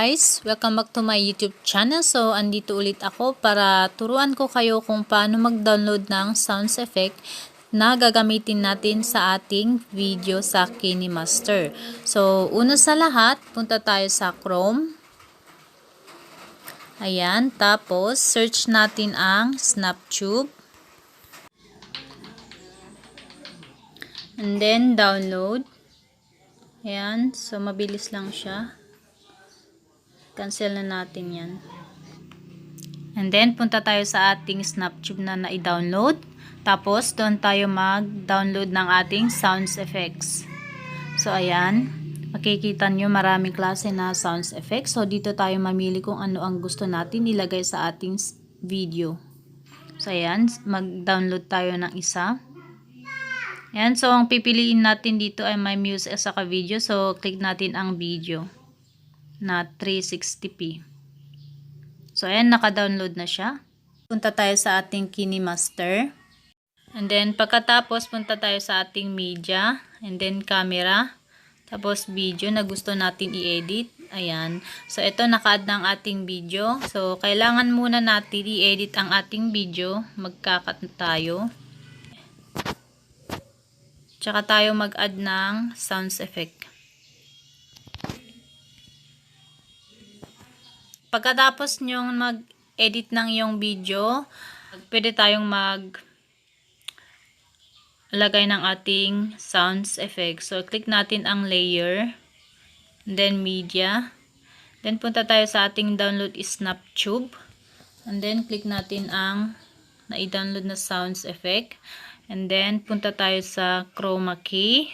guys! Welcome back to my YouTube channel. So, andito ulit ako para turuan ko kayo kung paano mag-download ng sounds effect na gagamitin natin sa ating video sa KineMaster. So, una sa lahat, punta tayo sa Chrome. Ayan, tapos search natin ang Snaptube. And then, download. Ayan, so mabilis lang siya. Cancel na natin yan. And then, punta tayo sa ating Snaptube na na-download. Tapos, doon tayo mag-download ng ating sounds effects. So, ayan. Makikita nyo maraming klase na sounds effects. So, dito tayo mamili kung ano ang gusto natin nilagay sa ating video. So, ayan. Mag-download tayo ng isa. Ayan. So, ang pipiliin natin dito ay my music at saka video. So, click natin ang video na 360p. So, ayan, naka-download na siya. Punta tayo sa ating KineMaster. And then, pagkatapos, punta tayo sa ating media. And then, camera. Tapos, video na gusto natin i-edit. Ayan. So, ito, naka-add ng ating video. So, kailangan muna natin i-edit ang ating video. Magkakat tayo. Tsaka tayo mag-add ng sounds effect. Pagkatapos nyong mag-edit ng yung video, pwede tayong lagay ng ating sounds effect. So, click natin ang layer, then media, then punta tayo sa ating download is Snaptube, and then click natin ang na-download na sounds effect, and then punta tayo sa chroma key,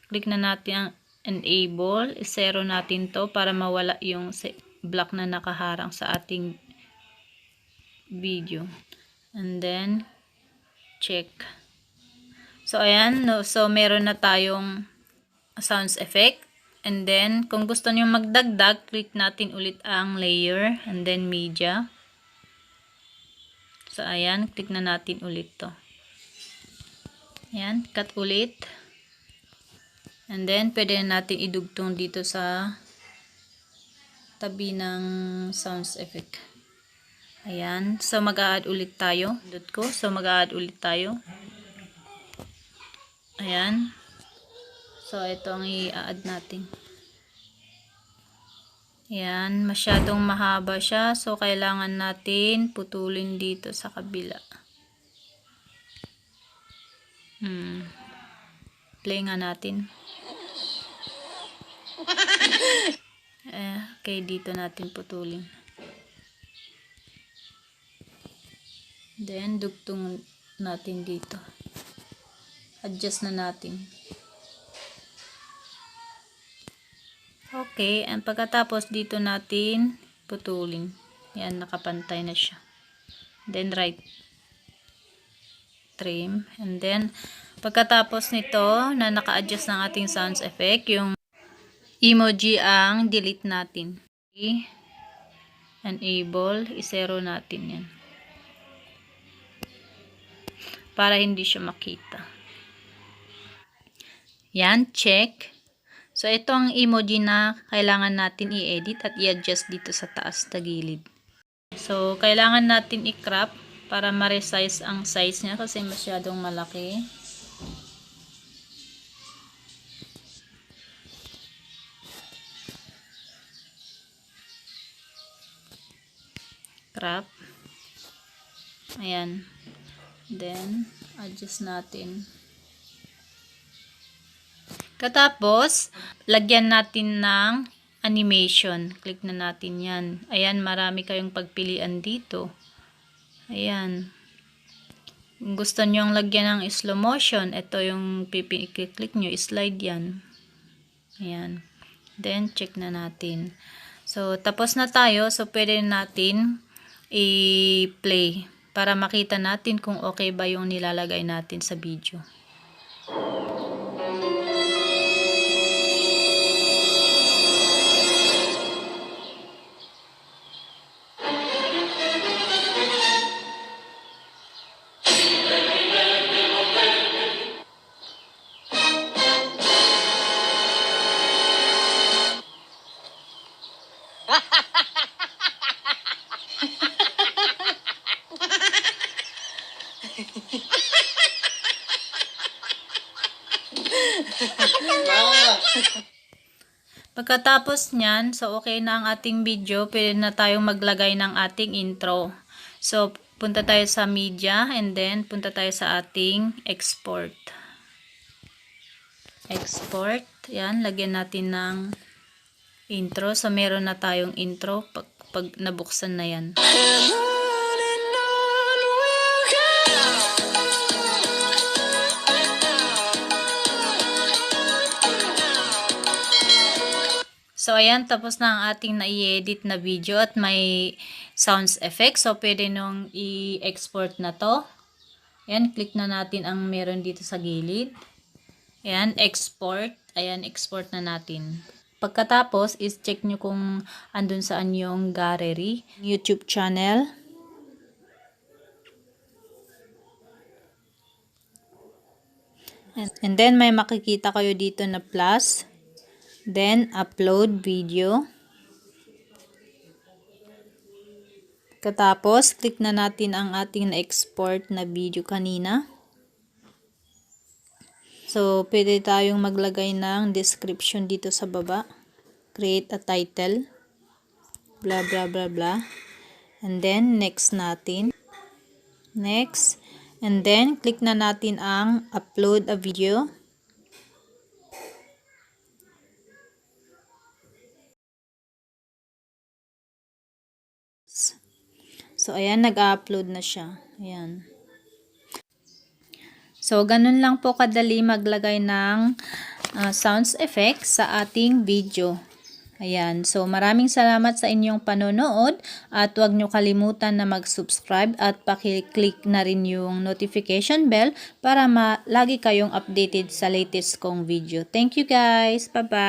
click na natin ang enable, i-zero natin to para mawala yung black na nakaharang sa ating video. And then, check. So, ayan. So, meron na tayong sounds effect. And then, kung gusto nyo magdagdag, click natin ulit ang layer. And then, media. So, ayan. Click na natin ulit to. Ayan. Cut ulit. And then, pwede natin idugtong dito sa tabi ng sounds effect. Ayan. So, mag-a-add ulit tayo. So, mag-a-add ulit tayo. Ayan. So, ito ang i-add natin. Ayan. Masyadong mahaba siya. So, kailangan natin putulin dito sa kabila. Play nga natin. Okay, dito natin putulin. Then, dugtong natin dito. Adjust na natin. Okay, and pagkatapos dito natin putulin. Yan, nakapantay na siya. Then, right. Trim. And then, pagkatapos nito, na naka-adjust ng ating sounds effect, yung emoji ang delete natin. Okay. Enable, i-zero natin yan. Para hindi siya makita. Yan, check. So, ito ang emoji na kailangan natin i-edit at i-adjust dito sa taas na gilid. So, kailangan natin i-crop para ma-resize ang size niya kasi masyadong malaki. Crop. Ayan. Then, adjust natin. Katapos, lagyan natin ng animation. Click na natin yan. Ayan, marami kayong pagpilian dito. Ayan. Kung gusto nyong lagyan ng slow motion, ito yung click nyo, slide yan. Ayan. Then, check na natin. So, tapos na tayo. So, pwede natin i-play para makita natin kung okay ba yung nilalagay natin sa video. Pagkatapos nyan, so okay na ang ating video, pwede na tayong maglagay ng ating intro. So, punta tayo sa media and then punta tayo sa ating export. Export. Yan, lagyan natin ng intro. So, meron na tayong intro pag nabuksan na yan. So, ayan, tapos na ang ating na-i-edit na video at may sounds effect. So, pwede nung i-export na to. Ayan, click na natin ang meron dito sa gilid. Ayan, export. Ayan, export na natin. Pagkatapos, is check nyo kung andun saan yung gallery, YouTube channel. And then, may makikita kayo dito na plus. Then, upload video. Katapos, click na natin ang ating na-export na video kanina. So, pwede tayong maglagay ng description dito sa baba. Create a title. Blah, blah, blah, blah. And then, next natin. Next. And then, click na natin ang upload a video. So, ayan, nag-upload na siya. Ayan. So, ganun lang po kadali maglagay ng sounds effects sa ating video. Ayan. So, maraming salamat sa inyong panonood at huwag nyo kalimutan na mag-subscribe at paki-click na rin yung notification bell para lagi kayong updated sa latest kong video. Thank you guys. Bye-bye.